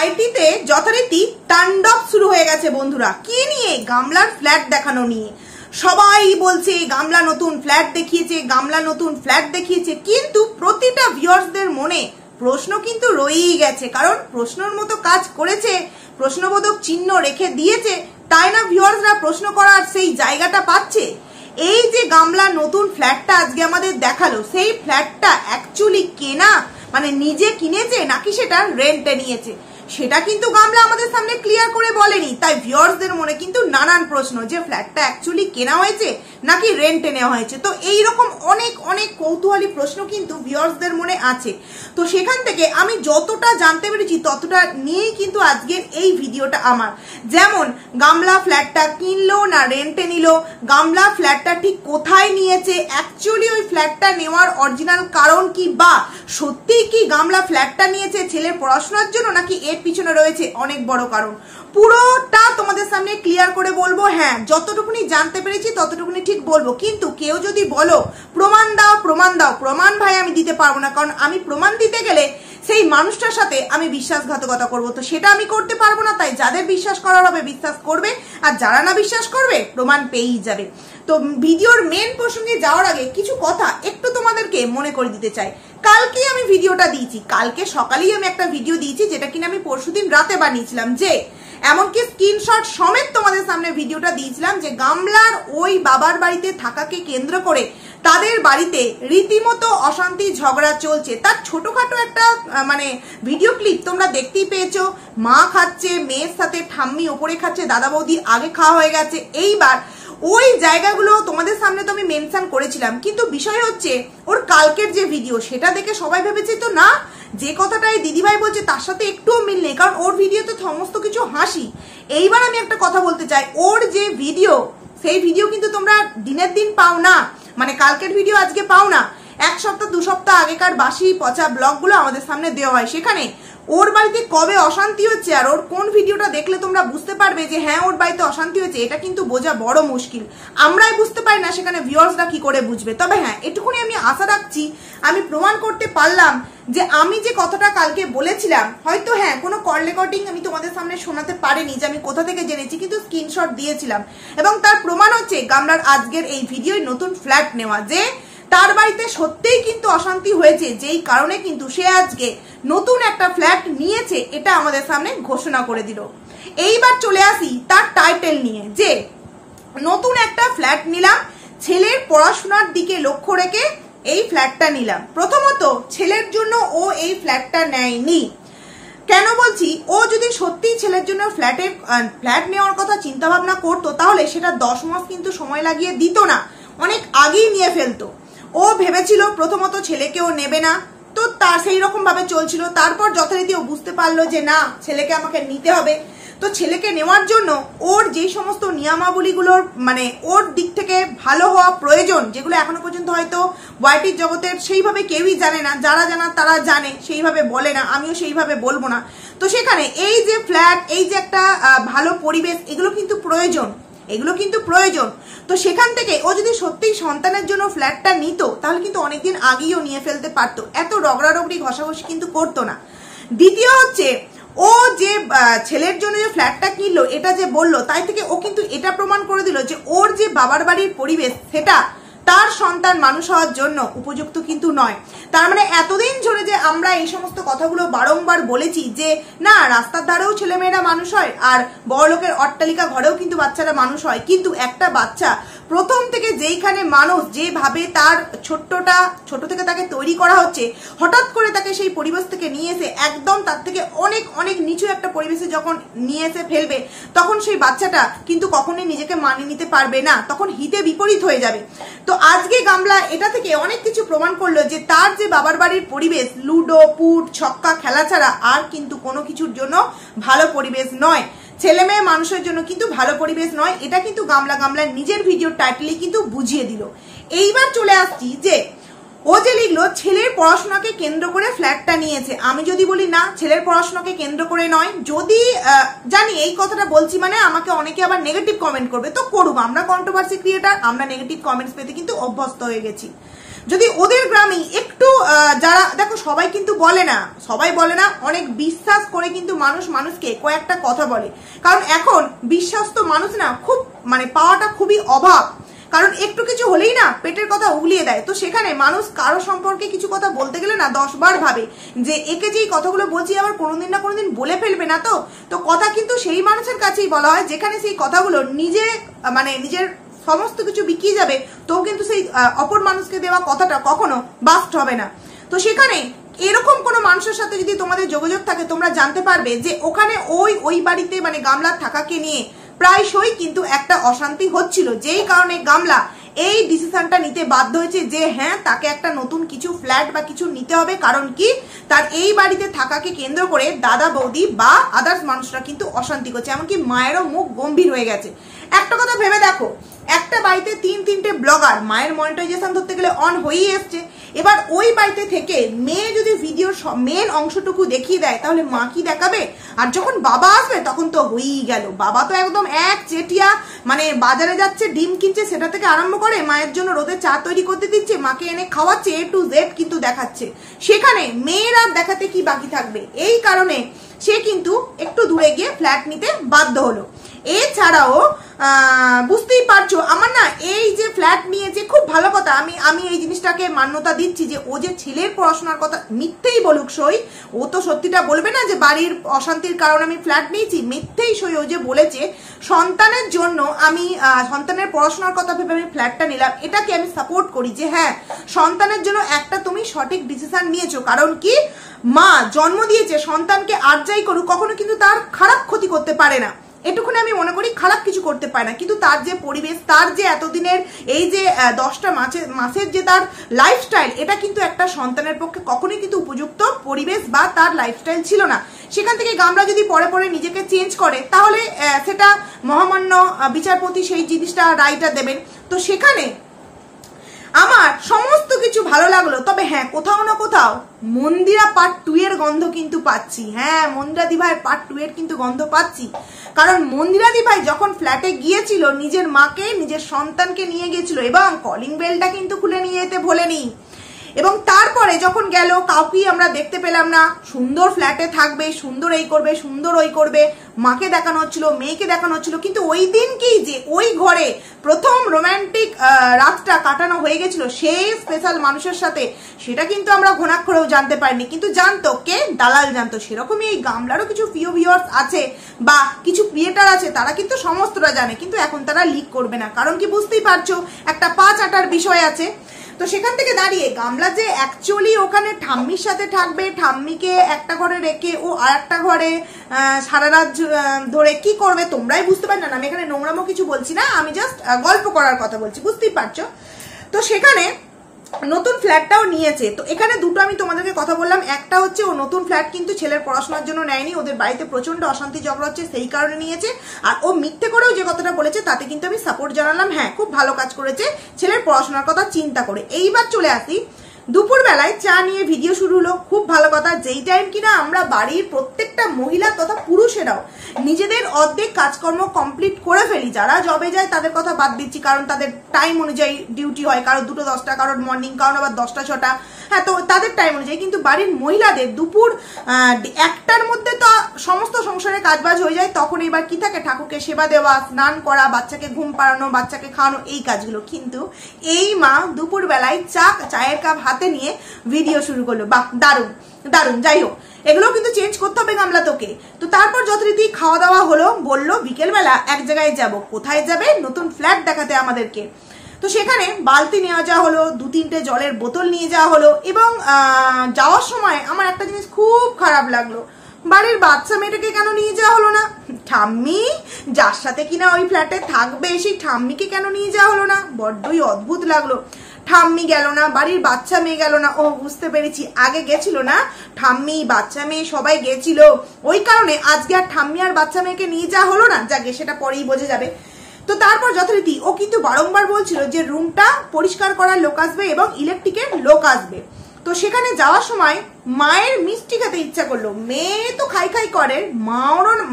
আইটিতে যথারীতি তাণ্ডব শুরু হয়ে গেছে বন্ধুরা। কি নিয়ে? গামলার ফ্ল্যাট দেখানো নিয়ে। সবাই বলছে গামলা নতুন ফ্ল্যাট দেখিয়েছে, গামলা নতুন ফ্ল্যাট দেখিয়েছে, কিন্তু প্রতিটা ভিউয়ার্সদের মনে প্রশ্ন কিন্তু রয়েই গেছে। কারণ প্রশ্নের মতো কাজ করেছে, প্রশ্নবোধক চিহ্ন রেখে দিয়েছে, তাই না ভিউয়ার্সরা প্রশ্ন করার সেই জায়গাটা পাচ্ছে। এই যে গামলা নতুন ফ্ল্যাটটা আজকে আমাদের দেখালো, সেই ফ্ল্যাটটা অ্যাকচুয়ালি কেনা মানে নিজে কিনেছে নাকি সেটা রেন্টে নিয়েছে, সেটা কিন্তু গামলা আমাদের সামনে ক্লিয়ার করে বলেনি। তাই ভিউয়ার্সদের মনে কিন্তু নানান প্রশ্ন যে ফ্ল্যাটটা অ্যাকচুয়ালি কেনা হয়েছে নাকি রেন্টে নেওয়া হয়েছে। তো এইরকম অনেক অনেক কৌতূহলী প্রশ্ন কিন্তু ভিউয়ার্সদের মনে আছে। তো সেখান থেকে আমি যতটা জানতে পেরেছি ততটা নিয়েই কিন্তু আজকের এই ভিডিওটা আমার। যেমন গামলা ফ্ল্যাটটা কিনলো না রেন্টে নিল, গামলা ফ্ল্যাটটা ঠিক কোথায় নিয়েছে, অ্যাকচুয়ালি ওই ফ্ল্যাটটা নেওয়ার অরিজিনাল কারণ কি, বা সত্যিই কি গামলা ফ্ল্যাটটা নিয়েছে ছেলের পড়াশোনার জন্য নাকি এর পিছনে রয়েছে অনেক বড় কারণ, পুরোটা তোমাদের সামনে ক্লিয়ার করে বলবো। হ্যাঁ, যতটুকুনি জানতে পেরেছি ততটুকুনি ঠিক বলবো, কিন্তু কেউ যদি বলো প্রমাণ দাও প্রমাণ দাও, প্রমাণ ভাই আমি দিতে পারবো না, কারণ আমি প্রমাণ দিতে গেলে সেই মানুষটার সাথে আমি বিশ্বাসঘাতকতা করবো, তো সেটা আমি করতে পারবো না। তাই যাদের বিশ্বাস করার হবে বিশ্বাস করবে, আর যারা না বিশ্বাস করবে প্রমাণ পেয়েই যাবে। তো ভিডিওর মেন প্রসঙ্গে যাওয়ার আগে কিছু কথা একটু তোমাদেরকে মনে করে দিতে চাই। কালকে আমি ভিডিওটা দিয়েছি, কালকে সকালেই আমি একটা ভিডিও দিয়েছি যেটা কিনা আমি পরশুদিন রাতে বানিয়েছিলাম, যে এমনকি স্ক্রিনশট সমেত তোমাদের সামনে ভিডিওটা দিয়েছিলাম যে গামলার ওই বাবার বাড়িতে থাকাকে কেন্দ্র করে তাদের বাড়িতে রীতিমতো অশান্তি ঝগড়া চলছে। তার ছোটখাটো একটা মানে ভিডিও ক্লিপ তোমরা দেখতেই পেয়েছো। মা খাচ্ছে, মেয়ের সাথে ঠাম্মি ওপরে খাচ্ছে, দাদা বৌদি আগে খাওয়া হয়ে গেছে। এইবার ওই জায়গাগুলো তোমাদের সামনে তো আমি মেনশন করেছিলাম, কিন্তু বিষয় হচ্ছে ওর কালকের যে ভিডিও সেটা দেখে সবাই ভেবেছে তো না, যে কথাটাই দিদিভাই বলছে তার সাথে একটুও মিল নেই, কারণ ওর ভিডিওতে সমস্ত কিছু হাসি। এইবার আমি একটা কথা বলতে চাই, ওর যে ভিডিও সেই ভিডিও কিন্তু তোমরা দিনের দিন পাও না, মানে কালকের ভিডিও আজকে পাও না, এক সপ্তাহ দু সপ্তাহ আগেকার বাসি পচা ব্লগগুলো আমাদের সামনে দেওয়া হয়। সেখানে ওর বাড়িতে কবে অশান্তি হচ্ছে আর ওর কোন ভিডিওটা দেখলে তোমরা বুঝতে পারবে যে হ্যাঁ ওর বাড়িতে অশান্তি হয়েছে, এটা কিন্তু বোঝা বড় মুশকিল। আমরাই বুঝতে পারি না, সেখানে ভিউয়ার্সরা কি করে বুঝবে। তবে হ্যাঁ, এটুকুনি আমি আশা রাখছি, আমি প্রমাণ করতে পারলাম যে আমি যে কথাটা কালকে বলেছিলাম, হয়তো হ্যাঁ কোনো কল রেকর্ডিং আমি তোমাদের সামনে শোনাতে পারিনি যে আমি কোথা থেকে জেনেছি, কিন্তু স্ক্রিনশট দিয়েছিলাম। এবং তার প্রমাণ হচ্ছে গামলার আজকের এই ভিডিওয় নতুন ফ্ল্যাট নেওয়া, যে তার বাড়িতে সত্যিই কিন্তু অশান্তি হয়েছে, যেই কারণে কিন্তু সে আজকে নতুন একটা ফ্ল্যাট নিয়েছে, এটা আমাদের সামনে ঘোষণা করে দিল। এইবার চলে আসি তার টাইটেল নিয়ে, যে নতুন একটা ফ্ল্যাট নিলাম, ছেলের পড়াশোনার দিকে লক্ষ্য রেখে এই ফ্ল্যাটটা নিলাম। প্রথমত ছেলের জন্য ও এই ফ্ল্যাটটা নেয়নি। কেন বলছি? ও যদি সত্যি ছেলের জন্য ফ্ল্যাট নেওয়ার কথা চিন্তা ভাবনা করতো, তাহলে সেটা 10 মাস কিন্তু সময় লাগিয়ে দিত না, অনেক আগেই নিয়ে ফেলতো। ও ভেবেছিল প্রথমত ছেলেকে ও নেবে না, তো তার সেই রকম ভাবে চলছিল। তারপর যথারীতি ও বুঝতে পারলো যে না, ছেলেকে আমাকে নিতে হবে। তো ছেলেকে নেওয়ার জন্য ওর যে সমস্ত নিয়মাবলীগুলোর মানে ওর দিক থেকে ভালো হওয়া প্রয়োজন, যেগুলো এখনো পর্যন্ত হয়তো ওয়াইটির জগতের সেইভাবে কেউই জানে না, যারা জানার তারা জানে, সেইভাবে বলে না, আমিও সেইভাবে বলবো না। তো সেখানে এই যে ফ্ল্যাট, এই যে একটা ভালো পরিবেশ, এগুলো কিন্তু প্রয়োজন, এগুলো কিন্তু প্রয়োজন। তো সেখান থেকে ও যদি সত্যিই সন্তানের জন্য ফ্ল্যাটটা নিত, তাহলে কিন্তু অনেকদিন আগেই ও নিয়ে ফেলতে পারতো, এত রগড়ারগড়ি ঘষাঘষি কিন্তু করতো না। দ্বিতীয় হচ্ছে, ও যে ছেলের জন্য যে ফ্ল্যাটটা কিনলো এটা যে বললো, তাই থেকে ও কিন্তু এটা প্রমাণ করে দিল যে ওর যে বাবার বাড়ির পরিবেশ সেটা তার সন্তান মানুষ হওয়ার জন্য উপযুক্ত কিন্তু নয়। তার মানে এতদিন ধরে যে আমরা এই সমস্ত কথাগুলো বারংবার বলেছি যে না, রাস্তার ধারেও ছেলেমেয়েরা মানুষ হয়, আর বড়লোকের অট্টালিকা ঘরেও কিন্তু বাচ্চারা মানুষ হয়, কিন্তু একটা বাচ্চা প্রথম থেকে যেইখানে মানুষ, যেভাবে তার ছোট থেকে তাকে তৈরি করা হচ্ছে, হঠাৎ করে তাকে সেই পরিবেশ থেকে নিয়ে এসে একদম তার থেকে অনেক অনেক নিচু একটা পরিবেশে যখন নিয়ে এসে ফেলবে, তখন সেই বাচ্চাটা কিন্তু কখনোই নিজেকে মানিয়ে নিতে পারবে না, তখন হিতে বিপরীত হয়ে যাবে। তো আজকে গামলা এটা থেকে অনেক কিছু প্রমাণ করলো যে তার যে বাবার বাড়ির পরিবেশ, লুডো পুট ছক্কা খেলা ছাড়া আর কিন্তু কোনো কিছুর জন্য ভালো পরিবেশ নয়, ছেলে মেয়ে মানুষের জন্য কিন্তু ভালো পরিবেশ নয়। এটা কিন্তু গামলার নিজের ভিডিওর টাইটেলে কিন্তু বুঝিয়ে দিল। এইবার চলে আসছি যে ও যে লিখলো ছেলের পড়াশোনাকে কেন্দ্র করে ফ্ল্যাটটা নিয়েছে। আমি যদি বলি না, ছেলের পড়াশোনাকে কেন্দ্র করে নয়, যদি জানি এই কথাটা বলছি মানে আমাকে অনেকে আবার নেগেটিভ কমেন্ট করবে, তো করুক, আমরা কন্ট্রোভার্সি ক্রিয়েটার, আমরা নেগেটিভ কমেন্টস পেতে কিন্তু অভ্যস্ত হয়ে গেছি। যদি ওদের গ্রামেই একটু যারা দেখো সবাই কিন্তু বলে না, সবাই বলে না, অনেক বিশ্বাস করে কিন্তু মানুষকে কয়েকটা কথা বলে। কারণ এখন বিশ্বাস তো মানুষ না খুব মানে পাওয়াটা খুবই অভাব, কারণ একটু কিছু হলেই না পেটের কথা উগলিয়ে দেয়। তো সেখানে মানুষ কারো সম্পর্কে কিছু কথা বলতে গেলে না 10 বার ভাবে যে একে যেই কথাগুলো বলছি আবার কোনোদিন না কোনোদিন বলে ফেলবে না। তো কথা কিন্তু সেই মানুষের কাছেই বলা হয় যেখানে সেই কথাগুলো নিজের সমস্ত কিছু বিকিয়ে যাবে, তো কিন্তু সেই অপর মানুষকে দেওয়া কথাটা কখনো বাস্ট হবে না। তো সেখানে এরকম কোনো মানুষের সাথে যদি তোমাদের যোগাযোগ থাকে, তোমরা জানতে পারবে যে ওখানে ওই বাড়িতে মানে গামলার থাকাকে নিয়ে প্রায়শই কিন্তু একটা অশান্তি হচ্ছিল, যেই কারণে গামলা এই ডিসিশনটা নিতে বাধ্য হয়েছে যে হ্যাঁ তাকে একটা নতুন কিছু ফ্ল্যাট বা কিছু নিতে হবে। কারণ কি, তার এই বাড়িতে থাকাকে কেন্দ্র করে দাদা বৌদি বা আদার্স মানুষরা কিন্তু অশান্তি করছে, এমনকি মায়েরও মুখ গম্ভীর হয়ে গেছে। একটা কথা ভেবে দেখো, একটা বাড়িতে 3-3টে ব্লগার, মায়ের মনিটাইজেশন ধরতে গেলে অন হয়েই এসছে। এবার ওই বাড়িতে থেকে মেয়ে যদি ভিডিওর মেন অংশটুকু দেখিয়ে দেয় তাহলে মা কি দেখাবে? আর যখন বাবা আসবে তখন তো হয়েই গেল, বাবা তো একদম এক চেটিয়া, মানে বাজারে যাচ্ছে ডিম কিনছে সেটা থেকে আরম্ভ করে মায়ের জন্য রোদে চা তৈরি করতে দিচ্ছে, মাকে এনে খাওয়াচ্ছে, A to Z কিন্তু দেখাচ্ছে। সেখানে মেয়ের আর দেখাতে কি বাকি থাকবে? এই কারণে সে কিন্তু একটু দূরে গিয়ে ফ্ল্যাট নিতে বাধ্য হলো। এছাড়াও বুঝতেই পারছো আমার না এই যে ফ্ল্যাট নিয়েছে খুব ভালো কথা, আমি এই জিনিসটাকে মান্যতা দিচ্ছি যে ও যে ছেলের পড়াশোনার কথা মিথ্যেই বলুক সই, ও তো সত্যিটা বলবে না যে বাড়ির অশান্তির কারণে আমি ফ্ল্যাট নিয়েছি, মিথ্যেই সই। ও যে বলেছে সন্তানের জন্য আমি সন্তানের পড়াশোনার কথা ভেবে আমি ফ্ল্যাটটা নিলাম, এটাকে আমি সাপোর্ট করি যে হ্যাঁ সন্তানের জন্য একটা তুমি সঠিক ডিসিশন নিয়েছো। কারণ কি, মা জন্ম দিয়েছে সন্তানকে আর যাই করুক কখনো কিন্তু তার খারাপ ক্ষতি করতে পারে না, এটুকুনি আমি মনে করি, খারাপ কিছু করতে পারে না। কিন্তু তার যে পরিবেশ, তার যে এতদিনের এই যে 10টা মাসের যে তার লাইফস্টাইল, এটা কিন্তু একটা সন্তানের পক্ষে কখনোই কিন্তু উপযুক্ত পরিবেশ বা তার লাইফস্টাইল ছিল না। সেখান থেকে গামলা যদি পরে নিজেকে চেঞ্জ করে তাহলে সেটা মহামান্য বিচারপতি সেই জিনিসটা রায়টা দেবেন। তো সেখানে আমার সমস্ত কিছু ভালো লাগলো, তবে হ্যাঁ কোথাও না কোথাও মন্দিরা পার্ট 2 এর গন্ধ কিন্তু পাচ্ছি। হ্যাঁ মন্দিরা দিভাইয়ের পার্ট 2 এর কিন্তু গন্ধ পাচ্ছি, কারণ মন্দিরা দিভাই যখন ফ্ল্যাটে গিয়েছিল নিজের মাকে নিজের সন্তানকে নিয়ে গিয়েছিল এবং কলিং বেলটা কিন্তু খুলে নিয়ে যেতে ভোলেনি। এবং তারপরে যখন গেল কাউকেই আমরা দেখতে পেলাম না, সুন্দর ফ্ল্যাটে থাকবে, সুন্দর এই করবে, সুন্দর ওই করবে, মাকে দেখানো হচ্ছিল, মেয়েকে দেখানো হচ্ছিল, কিন্তু ওই দিনকেই যে ওই ঘরে প্রথম রোম্যান্টিক রাতটা কাটানো হয়ে গেছিল সেই স্পেশাল মানুষের সাথে, সেটা কিন্তু আমরা ঘুণাক্ষরেও জানতে পারিনি, কিন্তু জানতো কে? দালাল জানতো। সেরকমই এই গামলারও কিছু প্রিয় ভিউয়ার্স আছে বা কিছু ক্রিয়েটার আছে, তারা কিন্তু সমস্তটা জানে, কিন্তু এখন তারা লিক করবে না। কারণ কি, বুঝতেই পারছো একটা 5 আটার বিষয় আছে। তো সেখান থেকে দাঁড়িয়ে গামলা যে অ্যাকচুয়ালি ওখানে ঠাম্মির সাথে থাকবে, ঠাম্মিকে একটা ঘরে রেখে ও আর একটা ঘরে সারা রাত ধরে কি করবে তোমরাই বুঝতে পারছো না। আমি এখানে নোংরামো কিছু বলছি না, আমি জাস্ট গল্প করার কথা বলছি, বুঝতেই পারছো। তো সেখানে নতুন ফ্ল্যাটটাও নিয়েছে। তো এখানে দুটো আমি তোমাদেরকে কথা বললাম, একটা হচ্ছে ও নতুন ফ্ল্যাট কিন্তু ছেলের পড়াশোনার জন্য নেয়নি, ওদের বাড়িতে প্রচন্ড অশান্তি ঝগড়া হচ্ছে সেই কারণে নিয়েছে। আর ও মিথ্যে করেও যে কথাটা বলেছে তাতে কিন্তু আমি সাপোর্ট জানালাম, হ্যাঁ খুব ভালো কাজ করেছে ছেলের পড়াশোনার কথা চিন্তা করে। এইবার চলে আসি দুপুর বেলায় চা নিয়ে ভিডিও শুরু হলো, খুব ভালো কথা। যেই টাইম কিনা আমরা বাড়ির প্রত্যেকটা মহিলা তথা পুরুষেরাও নিজেদের অর্ধেক কাজকর্ম কমপ্লিট করে ফেলি, যারা জবে যায় তাদের কথা বাদ দিচ্ছি, কারণ তাদের টাইম অনুযায়ী ডিউটি হয়, কারো 2টা-10টা, কারোর মর্নিং, কারণ আবার 10টা-6টা, হ্যাঁ তো তাদের টাইম অনুযায়ী। কিন্তু বাড়ির মহিলাদের দুপুর 1টার মধ্যে তো সমস্ত সংসারের কাজবাজ হয়ে যায়, তখন এবার কি থাকে, ঠাকুরকে সেবা দেওয়া, স্নান করা, বাচ্চাকে ঘুম পাড়ানো, বাচ্চাকে খাওয়ানো, এই কাজগুলো। কিন্তু এই মা দুপুর বেলায় চায়ের কাপ হাতে নিয়ে ভিডিও শুরু করলো, বাহ দারুণ দারুণ। যাই হোক, এগুলো কিন্তু চেঞ্জ করতে হবে গামলা তোকে। তো তারপর যথারীতি খাওয়া দাওয়া হলো, বললো বিকেলবেলা এক জায়গায় যাব। কোথায় যাবে? নতুন ফ্ল্যাট দেখাতে আমাদেরকে। তো সেখানে বালতি নেওয়া যাওয়া হলো, 2-3টে জলের বোতল নিয়ে যাওয়া হলো। এবং যাওয়ার সময় আমার একটা জিনিস খুব খারাপ লাগলো, বাড়ির বাচ্চা মেয়েটাকে কেন নিয়ে যাওয়া হলো না? ঠাম্মি যার সাথে কিনা ওই ফ্ল্যাটে থাকবে সেই ঠাম্মিকে কেন নিয়ে যাওয়া হলো না? বড্ডই অদ্ভুত লাগলো। ঠাম্মি গেল না, বাড়ির বাচ্চা মেয়ে গেল না। ও বুঝতে পেরেছি, আগে গেছিল না ঠাম্মি, বাচ্চা মেয়ে সবাই গেছিল, ওই কারণে আজকে আর ঠাম্মি আর বাচ্চা মেয়েকে নিয়ে যাওয়া হলো না। যাকে সেটা পরেই বোঝা যাবে। তো তারপর যথারীতি ও কিন্তু বারংবার বলছিল যে রুমটা পরিষ্কার করার লোক আসবে এবং ইলেকট্রিকের লোক আসবে। তো সেখানে যাওয়ার সময় মায়ের মিষ্টি খেতে ইচ্ছা করলো, মেয়ে তো খাই খাই করে,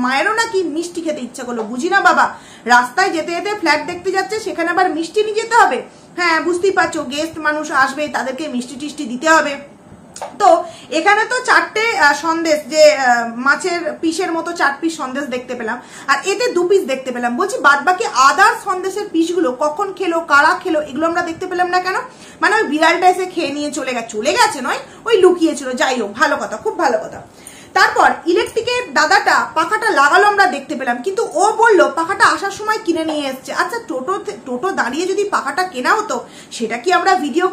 মায়েরও নাকি মিষ্টি খেতে ইচ্ছা করলো। বুঝি না বাবা, রাস্তায় যেতে যেতে ফ্ল্যাট দেখতে যাচ্ছে, সেখানে আবার মিষ্টি নিয়ে যেতে হবে? হ্যাঁ বুঝতেই পারছো, গেস্ট মানুষ আসবে, তাদেরকে মিষ্টি টিষ্টি দিতে হবে। তো এখানে তো 4টে সন্দেশ, যে মাছের পিসের মতো 4 পিস সন্দেশ দেখতে পেলাম, আর এতে 2 পিস দেখতে পেলাম। বলছি বাদ বাকি আদার সন্দেশের পিসগুলো কখন খেলো, কারা খেলো, এগুলো আমরা দেখতে পেলাম না কেন? মানে ওই বিড়ালটা এসে খেয়ে নিয়ে চলে গেছে নয়, ওই লুকিয়েছিল। যাই হোক, ভালো কথা, খুব ভালো কথা। তারপর ইলেকট্রিকের দাদাটা পাখাটা লাগালো আমরা দেখতে পেলাম, কিন্তু ও বললো পাখাটা আসার সময় কিনে নিয়ে এসছে। আচ্ছা, টোটো দাঁড়িয়ে যদি পাখাটা কেনা হতো, সেটা কি আমরা ভিডিও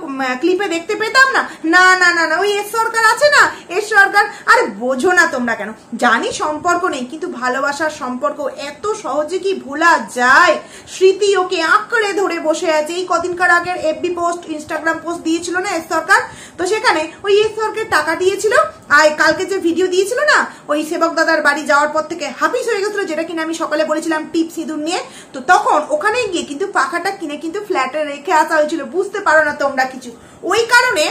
ক্লিপে দেখতে পেতাম না? না না না না, ওই এস সরকার আছে না, এস সরকার, আরে বোঝো না তোমরা কেন? জানি সম্পর্ক নেই, কিন্তু ভালোবাসার সম্পর্ক এত সহজে কি ভোলা যায়? স্মৃতি ওকে আঁকড়ে ধরে বসে আছে। এই কদিনকার আগের এফবি পোস্ট, ইনস্টাগ্রাম পোস্ট দিয়েছিল না এস সরকার, তো সেখানে ওই এস সরকার টাকা দিয়েছিল, আর কালকে যে ভিডিও দিয়েছিল না, ওই সেবক দাদার বাড়ি যাওয়ার পর থেকে হাফিস হয়ে গেছিল, যেটা কিনা আমি সকালে বলেছিলাম টিপ সিঁদুর নিয়ে। তো তখন ওখানে গিয়ে কিন্তু পাখাটা কিনে কিন্তু ফ্ল্যাটে রেখে আসা হয়েছিল। বুঝতে পারো না তোমরা কিছু, ওই কারণে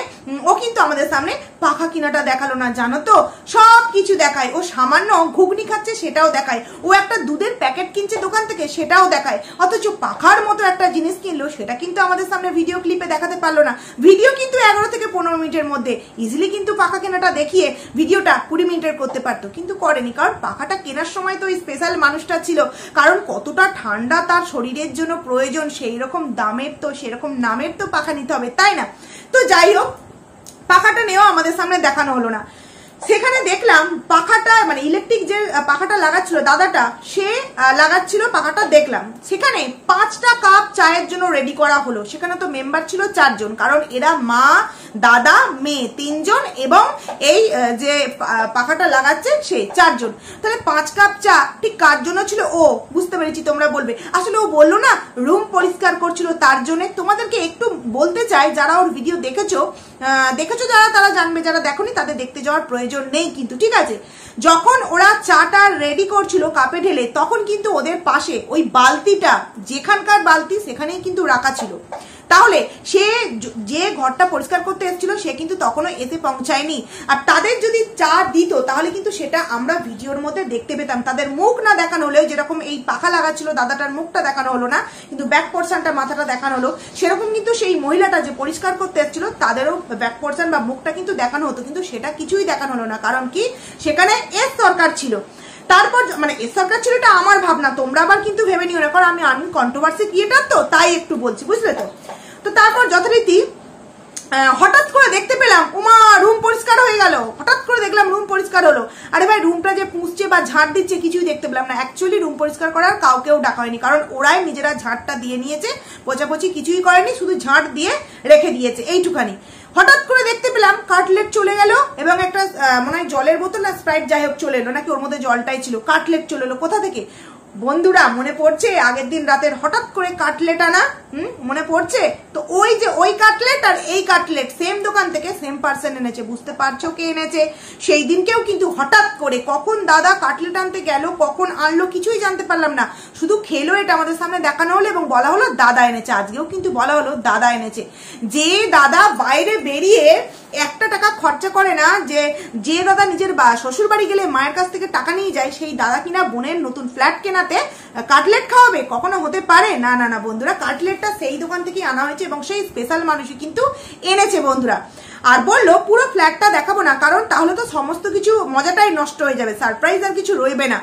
ও কিন্তু আমাদের সামনে পাখা কিনাটা দেখালো না, জানো তো? সব কিছু দেখায়, ও সামান্য ঘুগনি খাচ্ছে সেটাও দেখায়, ও একটা দুধের প্যাকেট কিনছে দোকান থেকে সেটাও দেখায়, অথচ পাখার মতো একটা জিনিস কিনলো সেটা কিন্তু আমাদের সামনে ভিডিও ক্লিপে দেখাতে পারলো না। ভিডিও কিন্তু 11 থেকে 15 মিনিটের মধ্যে ইজিলি কিন্তু পাখা কেনাটা দেখিয়ে ভিডিওটা 20 মিনিটের করতে পারতো, কিন্তু করেনি। কারণ পাখাটা কেনার সময় তো ওই স্পেশাল মানুষটা ছিল, কারণ কতটা ঠান্ডা তার শরীরের জন্য প্রয়োজন, সেই রকম দামের তো সেরকম নামের তো পাখা নিতে হবে, তাই না? তো যাই হোক, পাখাটা নেওয়া আমাদের সামনে দেখানো হলো না। সেখানে দেখলাম পাখাটা, মানে ইলেকট্রিক যে পাখাটা লাগাচ্ছিল দাদাটা, সে লাগাচ্ছিল পাখাটা, দেখলাম সেখানে 5টা কাপ চায়ের জন্য রেডি করা হলো। সেখানে তো মেম্বার ছিল 4 জন, কারণ এরা মা, দাদা, মেয়ে 3 জন, এবং এই যে পাখাটা লাগাচ্ছে সে 4 জন। তাহলে 5 কাপ চা ঠিক কার জন্য ছিল? ও বুঝতে পেরেছি, তোমরা বলবে আসলে ও বললো না রুম পরিষ্কার করছিল তার জন্য। তোমাদেরকে একটু বলতে চাই, যারা ওর ভিডিও দেখেছো যারা, তারা জানবে, যারা দেখোনি তাদের দেখতে যাওয়ার প্রয়োজন নেই কিন্তু, ঠিক আছে? যখন ওরা চাটা রেডি করছিল কাপে ঢেলে, তখন কিন্তু ওদের পাশে ওই বালতিটা, যেখানকার বালতি সেখানেই কিন্তু রাখা ছিল। তাহলে সে যে ঘরটা পরিষ্কার করতে এসেছিল সে কিন্তু তখনও এসে পৌঁছায়নি। আর তাদের যদি চা দিত তাহলে কিন্তু সেটা আমরা ভিডিওর মধ্যে দেখতে পেতাম। তাদের মুখ না দেখানো হলেও, যেরকম এই পাখা লাগাচ্ছিল দাদাটার মুখটা দেখানো হলো না, কিন্তু ব্যাক পোর্শনটা, মাথাটা দেখানো হলো, সেরকম কিন্তু সেই মহিলাটা যে পরিষ্কার করতে এসেছিল তাদেরও ব্যাক পোর্শন বা মুখটা কিন্তু দেখানো হতো, কিন্তু সেটা কিছুই দেখানো হলো না। কারণ কি? সেখানে এস সরকার ছিল। তারপর মানে এস সরকার ছিল, এটা আমার ভাবনা, তোমরা আবার কিন্তু ভেবে নিও না, কারণ আমি কন্ট্রোভার্সি ক্রিয়েটার, তো তাই একটু বলছি, বুঝলে তো? তো তারপর যথারীতি হঠাৎ করে দেখতে পেলাম উমা রুম পরিষ্কার হয়ে গেল। হঠাৎ করে দেখলাম রুম পরিষ্কার হলো। আরে ভাই, রুমটা যে পুষছে বা ঝাঁট দিচ্ছে কিছুই দেখতে পেলাম না। অ্যাকচুয়ালি রুম পরিষ্কার করার কাউকেও ডাকা হয়নি, কারণ ওরাই নিজেরা ঝাঁটটা দিয়ে নিয়েছে, পোছাপোছি কিছুই করেনি, শুধু ঝাঁট দিয়ে রেখে দিয়েছে, এইটুখানি। হঠাৎ করে দেখতে পেলাম কাটলেট চলে গেল, এবং একটা মনে হয় জলের বোতল না স্প্রাইট যাই হোক চলে এলো, নাকি ওর মধ্যে জলটাই ছিল, কাটলেট চলে এলো। কোথা থেকে বন্ধুরা মনে পড়ছে? আগের দিন রাতের হঠাৎ করে কাটলেট আনা, মনে পড়ছে তো? ওই যে ওই কাটলেট আর এই কাটলেট সেম দোকান থেকে সেম পার্সন এনেছে। বুঝতে পারছো কে এনেছে? সেই দিনকেও কিন্তু হঠাৎ করে কখন দাদা কাটলেট আনতে গেল, কখন আনলো, কিছুই জানতে পারলাম না। শুধু খেলো, এটা আমাদের সামনে দেখানো হলো এবং বলা হলো দাদা এনেছে। আজকেও কিন্তু বলা হলো দাদা এনেছে। যে দাদা বাইরে বেরিয়ে 1 টাকা খরচা করে না, যে দাদা নিজের শ্বশুর বাড়ি গেলে মায়ের কাছ থেকে টাকা নিয়ে যায়, সেই দাদা কিনা বোনের নতুন ফ্ল্যাট কেনাতে কাটলেট খাওয়াবে? কখনো হতে পারে? না না না বন্ধুরা, কাটলেটটা সেই দোকান থেকে আনা হয়েছে এবং সেই স্পেশাল মানুষই কিন্তু এনেছে বন্ধুরা। আর বললো পুরো ফ্ল্যাটটা দেখাবো না, কারণ তাহলে তো সমস্ত কিছু মজাটাই নষ্ট হয়ে যাবে, সারপ্রাইজ আর কিছু রইবে না।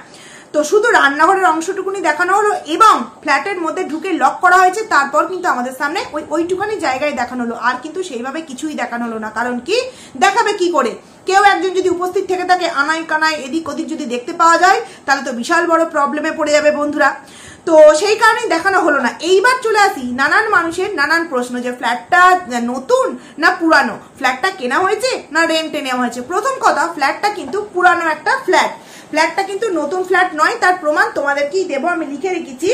তো শুধু রান্নাঘরের অংশটুকুনি দেখানো হলো এবং ফ্ল্যাটের মধ্যে ঢুকে লক করা হয়েছে। তারপর কিন্তু আমাদের সামনে ওইটুখানি জায়গায় দেখানো হলো, আর কিন্তু সেইভাবে কিছুই দেখানো হলো না। কারণ কি? দেখাবে কি করে? কেউ একজন যদি উপস্থিত থেকে থাকে, আনাই কানাই এদিক ওদিক যদি দেখতে পাওয়া যায়, তাহলে তো বিশাল বড় প্রবলেমে পড়ে যাবে বন্ধুরা। তো সেই কারণেই দেখানো হলো না। এইবার চলে আসি নানান মানুষের নানান প্রশ্ন, যে ফ্ল্যাটটা নতুন না পুরানো, ফ্ল্যাটটা কেনা হয়েছে না রেন্টে নেওয়া হয়েছে। প্রথম কথা, ফ্ল্যাটটা কিন্তু পুরানো একটা ফ্ল্যাটটা কিন্তু নতুন ফ্ল্যাট নয়। তার প্রমাণ তোমাদেরকেই দেবো, আমি লিখে রেখেছি।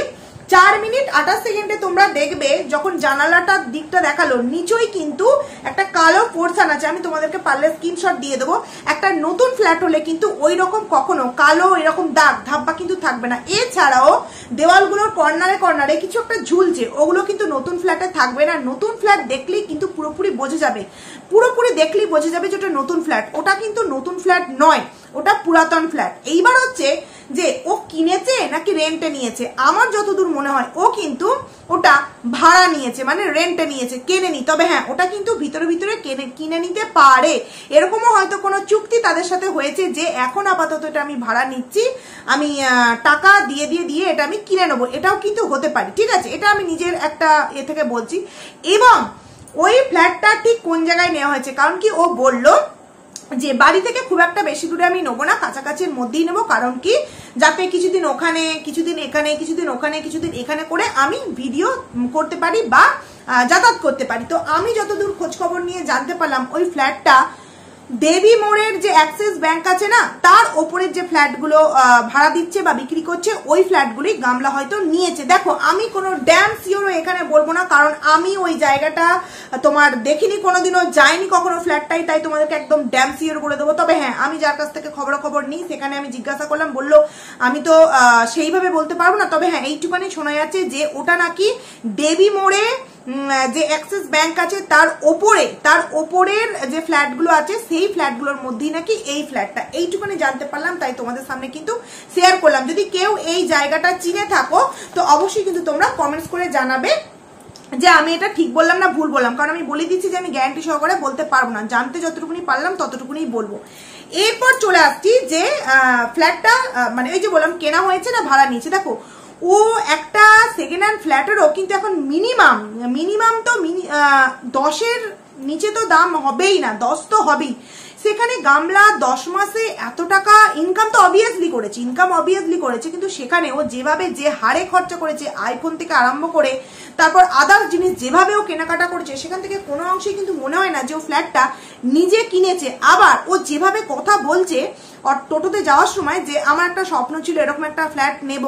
4 মিনিট 28 সেকেন্ডে তোমরা দেখবে যখন জানালাটার দিকটা দেখালো, নিচই কিন্তু একটা কালো পোর্শন আছে। আমি তোমাদেরকে পারলে স্ক্রিনশট দিয়ে দেবো। একটা নতুন ফ্ল্যাট হলে কিন্তু ওই রকম কখনো কালো এরকম দাগ ধাব্বা কিন্তু থাকবে না। এছাড়াও দেওয়ালগুলোর কর্নারে কর্নারে কিছু একটা ঝুলছে, ওগুলো কিন্তু নতুন ফ্ল্যাটে থাকবে না। নতুন ফ্ল্যাট দেখলেই কিন্তু পুরোপুরি বোঝা যাবে যে ওটা নতুন ফ্ল্যাট। ওটা কিন্তু নতুন ফ্ল্যাট নয়, ওটা পুরাতন ফ্ল্যাট। এইবার হচ্ছে যে ও কিনেছে নাকি রেন্টে নিয়েছে। আমার যতদূর মনে হয় ও কিন্তু ওটা ভাড়া নিয়েছে, মানে রেন্টে নিয়েছে, কেনেনি। তবে হ্যাঁ, ওটা কিন্তু ভিতরে ভিতরে কিনে নিতে পারে, এরকমও হয়তো কোনো চুক্তি তাদের সাথে হয়েছে যে এখন আপাতত এটা আমি ভাড়া নিচ্ছি, আমি টাকা দিয়ে এটা আমি কিনে নেবো, এটাও কিন্তু হতে পারে। ঠিক আছে, এটা আমি নিজের একটা থেকে বলছি। এবং ওই ফ্ল্যাটটা ঠিক কোন জায়গায় নেওয়া হয়েছে, কারণ কি ও বললো যে বাড়ি থেকে খুব একটা বেশি দূরে আমি নেবো না, কাছাকাছির মধ্যেই নেবো, কারণ কি যাতে কিছুদিন ওখানে, কিছুদিন এখানে, কিছুদিন ওখানে, কিছুদিন এখানে করে আমি ভিডিও করতে পারি বা যাতায়াত করতে পারি। তো আমি যতদূর খোঁজ খবর নিয়ে জানতে পারলাম ওই ফ্ল্যাটটা দেবী মোড়ের যে অ্যাক্সিস ব্যাংক আছে না, তার ওপরের যে ফ্ল্যাটগুলো ভাড়া দিচ্ছে বা বিক্রি করছে, ওই ফ্ল্যাটগুলি গামলা হয়তো নিয়েছে। দেখো, আমি কোনো ড্যাম শিওরও এখানে বলবো না, কারণ আমি ওই জায়গাটা তোমার দেখিনি, কোনোদিনও যাইনি কখনো ফ্ল্যাটটাই, তাই তোমাদেরকে একদম ড্যাম শিওর করে দেবো। তবে হ্যাঁ, আমি যার কাছ থেকে খবর নিই, সেখানে আমি জিজ্ঞাসা করলাম, বললো আমি তো সেইভাবে বলতে পারবো না, তবে হ্যাঁ এইটুখানি শোনা যাচ্ছে যে ওটা নাকি দেবী মোড়ে যে অ্যাক্সিস ব্যাংক আছে তার ওপরের যে ফ্ল্যাটগুলো আছে সেই ফ্ল্যাটগুলোর মধ্যেই নাকি এই ফ্ল্যাটটা, এইটুকুনি জানতে পারলাম, তাই তোমাদের সামনে কিন্তু শেয়ার করলাম। যদি কেউ এই জায়গাটা চিনে থাকো তো অবশ্যই কিন্তু তোমরা কমেন্টস করে জানাবে যে আমি এটা ঠিক বললাম না ভুল বললাম, কারণ আমি বলে দিচ্ছি যে আমি গ্যারান্টি সহকারে বলতে পারবো না, জানতে যতটুকুনি পারলাম ততটুকুনি বলবো। এরপর চলে আসছি যে ফ্ল্যাটটা মানে ওই যে বললাম কেনা হয়েছে না ভাড়া নিয়েছে। দেখো, ও একটা সেকেন্ড হ্যান্ড ফ্ল্যাটেরও কিন্তু এখন মিনিমাম তো 10-এর নিচে তো দাম হবেই না, 10 তো হবেই। সেখানে গামলা 10 মাসে এত টাকা ইনকাম তো অবভিয়াসলি করেছে, কিন্তু সেখানে ও যেভাবে যে হারে খরচা করেছে, আইফোন থেকে আরম্ভ করে তারপর আদার্স জিনিস যেভাবে ও কেনাকাটা করেছে, সেখান থেকে কোনো অংশে কিন্তু মনে হয় না যে ও ফ্ল্যাটটা নিজে কিনেছে। আবার ও যেভাবে কথা বলছে টোটোতে যাওয়ার সময় যে আমার একটা স্বপ্ন ছিল এরকম একটা ফ্ল্যাট নেব,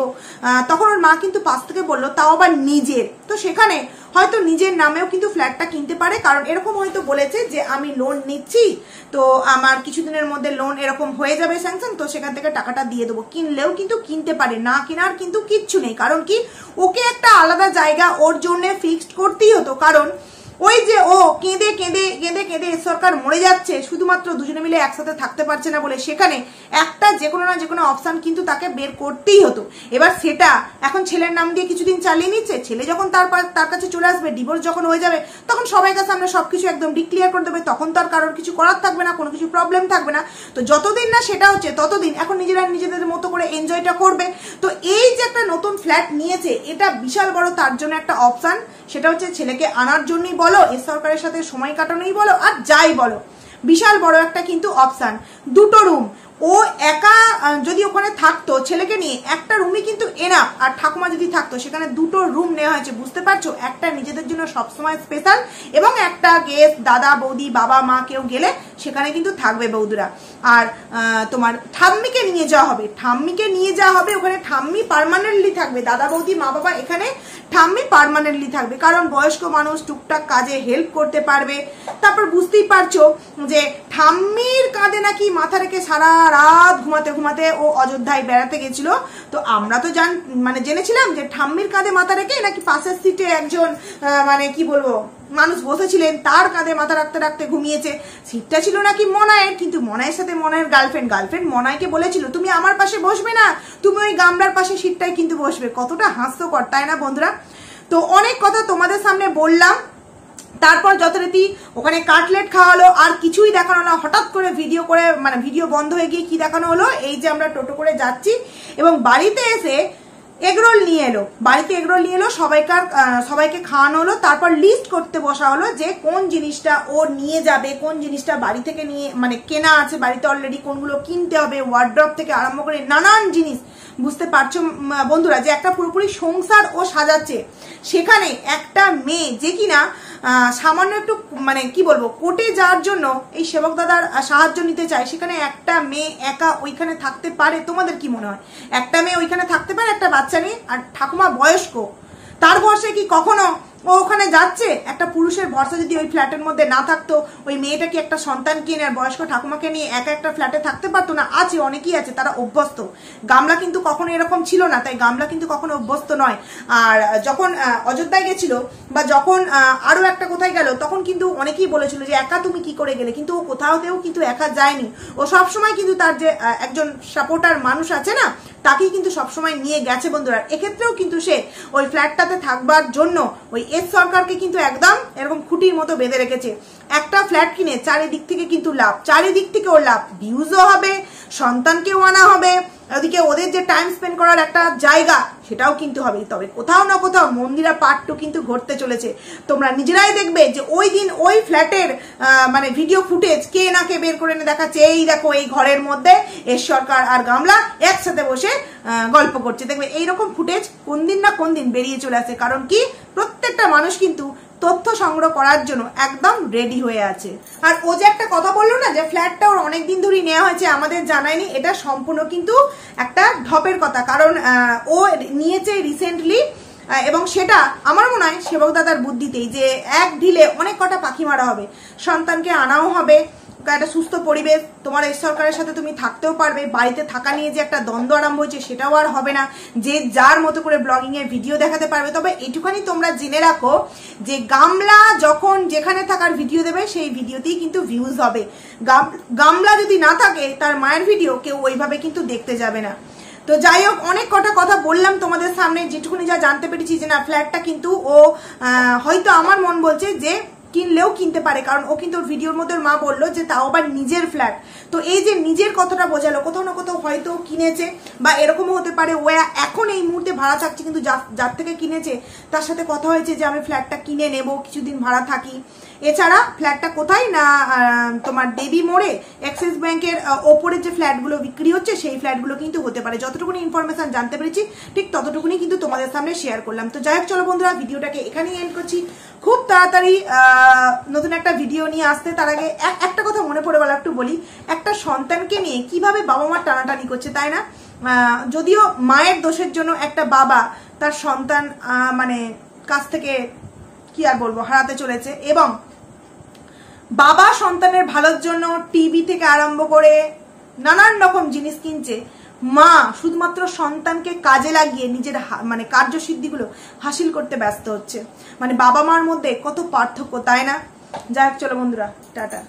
তখন ওর মা কিন্তু পাশ থেকে বললো তাও আবার নিজের, তো সেখানে হয়তো নিজের নামেও কিন্তু ফ্ল্যাটটা কিনতে পারে, কারণ এরকম হয়তো বলেছে যে আমি লোন নিচ্ছি, তো আমার কিছুদিনের মধ্যে লোন এরকম হয়ে যাবে স্যাংশন, তো সেখান থেকে টাকাটা দিয়ে দেবো, কিনলেও কিন্তু কিনতে পারে, না কেনার কিন্তু কিচ্ছু নেই। কারণ কি ওকে একটা আলাদা জায়গা ওর জন্য ফিক্সড করতেই হতো, কারণ ওই যে ও কেঁদে সরকার মরে যাচ্ছে শুধুমাত্র দুজনে মিলে একসাথে থাকতে পারছে না বলে, সেখানে একটা যে কোনো না যে কোনো অপশন কিন্তু তাকে বের করতেই হতো। এবার সেটা এখন ছেলের নাম দিয়ে কিছুদিন চালিয়ে নিচ্ছে, ছেলে যখন তার কাছে চলে আসবে, ডিভোর্স যখন হয়ে যাবে, তখন সবাই কাছে আমরা সবকিছু একদম ডিক্লিয়ার করে দেবে, তখন তো আর কারোর কিছু করার থাকবে না, কোনো কিছু প্রবলেম থাকবে না। তো যতদিন না সেটা হচ্ছে ততদিন এখন নিজেদের মতো করে এনজয়টা করবে। তো এই যে একটা নতুন ফ্ল্যাট নিয়েছে, এটা বিশাল বড় তার জন্য একটা অপশন, সেটা হচ্ছে ছেলেকে আনার জন্যই বলো, এ সরকারের সাথে সময় কাটানোই বলো, আর যাই বলো, বিশাল বড় একটা কিন্তু অপশন। 2টো রুম, ও একা যদি ওখানে থাকতো ছেলেকে নিয়ে, একটা রুমই কিন্তু এনাফ, আর ঠাকুমা যদি থাকতো, সেখানে 2টো রুম নেওয়া হয়েছে, বুঝতে পারছো, একটা নিজেদের জন্য সবসময় স্পেশাল, এবং একটা গেস্ট দাদা বৌদি বাবা মা কেউ গেলে সেখানে কিন্তু থাকবে বৌদিরা। আর তোমার ঠাম্মিকে নিয়ে যাওয়া হবে, ওখানে ঠাম্মি পার্মানেন্টলি থাকবে, দাদা বৌদি মা বাবা এখানে ঠাম্মি পার্মানেন্টলি থাকবে, কারণ বয়স্ক মানুষ টুকটাক কাজে হেল্প করতে পারবে। তারপর বুঝতেই পারছো যে ঠাম্মির কাঁধে নাকি মাথা রেখে সারা রাত ঘুমাতে ও অযোধ্যায় বেড়াতে গেছিল, তো আমরা তো জেনেছিলাম যে ঠাম্মির কাঁধে মাথা রেখে নাকি পাশের সিটে একজন মানে কি বলবো মানুষ বসেছিলেন, তার কাঁধে মাথা রাখতে ঘুমিয়েছে। সিটটা ছিল নাকি মনায়ের, কিন্তু মনায়ের সাথে মনায়ের গার্লফ্রেন্ড মনায়কে বলেছিল তুমি আমার পাশে বসবে না, তুমি ওই গামলার পাশে সিটটাই কিন্তু বসবে। কতটা হাস্যকর, তাই না বন্ধুরা? তো অনেক কথা তোমাদের সামনে বললাম, তারপর যথারীতি ওখানে কাটলেট খাওয়ালো, আর কিছুই দেখানো না, হঠাৎ করে ভিডিও বন্ধ হয়ে গিয়ে কি দেখানো হলো, এই যে আমরা টোটো করে যাচ্ছি এবং বাড়িতে এসে এগরোল নিয়ে এলো, সবাইকে খাওয়ানো হলো। তারপর লিস্ট করতে বসা হলো যে কোন জিনিসটা ও নিয়ে যাবে, কোন জিনিসটা বাড়ি থেকে নিয়ে কেনা আছে বাড়িতে অলরেডি, কোনগুলো কিনতে হবে, ওয়ার্ড্রপ থেকে আরম্ভ করে নানান জিনিস। বুঝতে পারছো বন্ধুরা যে একটা পুরোপুরি সংসার ও সাজাচ্ছে, সেখানে একটা মেয়ে যে কিনা সামান্য একটু কি বলবো কোর্টে যাওয়ার জন্য এই সেবক দাদার সাহায্য নিতে চায়, সেখানে একটা মেয়ে একা ওইখানে থাকতে পারে? তোমাদের কি মনে হয় একটা মেয়ে ওইখানে থাকতে পারে একটা বাচ্চা নিয়ে? আর ঠাকুমা বয়স্ক, তার বয়সে কি কখনো ও ওখানে যাচ্ছে, একটা পুরুষের ভরসা যদি ওই ফ্ল্যাটের মধ্যে না থাকতো, ওই মেয়েটা কি একটা সন্তানকে নিয়ে আর বয়স্ক ঠাকুমাকে নিয়ে একা একটা ফ্ল্যাটে থাকতে পারতো না? আছে, অনেকেই আছে, তারা অভ্যস্ত। গামলা কিন্তু কখনো এরকম ছিল না, তাই গামলা কিন্তু কখনো অভ্যস্ত নয়। আর যখন অযোধ্যায় গেছিল বা যখন আরো একটা কোথায় গেল, তখন কিন্তু অনেকেই বলেছিল যে একা তুমি কি করে গেলে, কিন্তু ও কোথাওতেও কিন্তু একা যায়নি। ও সবসময় কিন্তু তার যে একজন সাপোর্টার মানুষ আছে না, তাকেই কিন্তু সবসময় নিয়ে গেছে বন্ধুরা। এক্ষেত্রেও কিন্তু সে ওই ফ্ল্যাটটাতে থাকবার জন্য ওই এস সরকারকে কিন্তু একদম এরকম খুঁটির মতো বেঁধে রেখেছে। একটা ফ্ল্যাট কিনে চারিদিক থেকে কিন্তু লাভ, চারিদিক থেকে ওর লাভ, ভিউজও হবে, সন্তানকেও আনা হবে, ওদিকে ওদের যে টাইম স্পেন্ড করার একটা জায়গা সেটাও কিন্তু হবে। তবে কোথাও না কোথাও মন্দিরা পার্ট 2 কিন্তু ঘটতে চলেছে। তোমরা নিজেরাই দেখবে যে ওই দিন ওই ফ্ল্যাটের মানে ভিডিও ফুটেজ কে নাকে বের করে এনে দেখাচ্ছে, এই দেখো এই ঘরের মধ্যে এস সরকার আর গামলা একসাথে বসে গল্প করছে। দেখবে এইরকম ফুটেজ কোন দিন না কোন দিন বেরিয়ে চলে আসে। কারণ কি, প্রত্যেকটা মানুষ কিন্তু তথ্য সংগ্রহ করার জন্য একদম রেডি হয়ে আছে। আর ও যে একটা কথা বললো না যে ফ্ল্যাটটা ওর অনেকদিন ধরেই নেওয়া হয়েছে, আমাদের জানায়নি, এটা সম্পূর্ণ কিন্তু একটা ঢপের কথা। কারণ ও নিয়েছে রিসেন্টলি, এবং সেটা আমার মনে হয় সেবক দাদার বুদ্ধিতেই, যে এক ঢিলে অনেক কটা পাখি মারা হবে। সন্তানকে আনাও হবে, একটা সুস্থ পরিবেশ, তোমার এই সরকারের সাথে তুমি থাকতেও পারবে, বাড়িতে থাকা নিয়ে যে একটা দ্বন্দ্ব আরম্ভ হয়েছে সেটাও আর হবে না, যে যার মতো করে ব্লগিং এর ভিডিও দেখাতে পারবে। তবে এটুখানি তোমরা জেনে রাখো যে গামলা যখন যেখানে থাকার ভিডিও দেবে সেই ভিডিওতেই কিন্তু ভিউজ হবে। গামলা যদি না থাকে তার মায়ের ভিডিও কেউ ওইভাবে কিন্তু দেখতে যাবে না। তো যাই হোক, অনেক কটা কথা বললাম তোমাদের সামনে, যেটুকুনি যা জানতে পেরেছি যে না ফ্ল্যাটটা কিন্তু ও হয়তো আমার মন বলছে যে কিনলেও কিনতে পারে, কারণ ও কিন্তু ওর ভিডিওর মধ্যে মা বললো যে তাও আবার নিজের ফ্ল্যাট। তো এই যে নিজের কথাটা বোঝালো, কোথাও না কোথাও হয়তো কিনেছে, বা এরকমও হতে পারে ও এখন এই মুহূর্তে ভাড়া থাকছে, কিন্তু যার থেকে কিনেছে তার সাথে কথা হয়েছে যে আমি ফ্ল্যাটটা কিনে নেব, কিছুদিন ভাড়া থাকি। এছাড়া ফ্ল্যাটটা কোথায় না তোমার দেবী মোড়ে অ্যাক্সিস ব্যাংকের ওপরে যে ফ্ল্যাটগুলো বিক্রি হচ্ছে সেই ফ্ল্যাটগুলো কিন্তু হতে পারে। যতটুকুনি ইনফরমেশন জানতে পেরেছি ঠিক ততটুকুনি কিন্তু তোমাদের সামনে শেয়ার করলাম। তো যাই হোক, চলো বন্ধুরা, ভিডিওটাকে এখানেই এন্ড করছি। খুব তাড়াতাড়ি নতুন একটা ভিডিও নিয়ে আসতে, তার আগে একটা কথা মনে পড়ে গেল, একটু বলি। একটা সন্তানকে নিয়ে কিভাবে বাবা মা টানাটানি করছে, তাই না? যদিও মায়ের দোষের জন্য একটা বাবা তার সন্তান মানে কাছ থেকে কি আর বলবো হারাতে চলেছে, এবং বাবা সন্তানের ভালোর জন্য টিভি থেকে আরম্ভ করে নানান রকম জিনিস কিনছে, মা শুধুমাত্র সন্তানকে কাজে লাগিয়ে নিজের মানে কার্যসিদ্ধিগুলো হাসিল করতে ব্যস্ত হচ্ছে। মানে বাবা মার মধ্যে কত পার্থক্য, তাই না? যাই হোক, চলো বন্ধুরা, টাটা।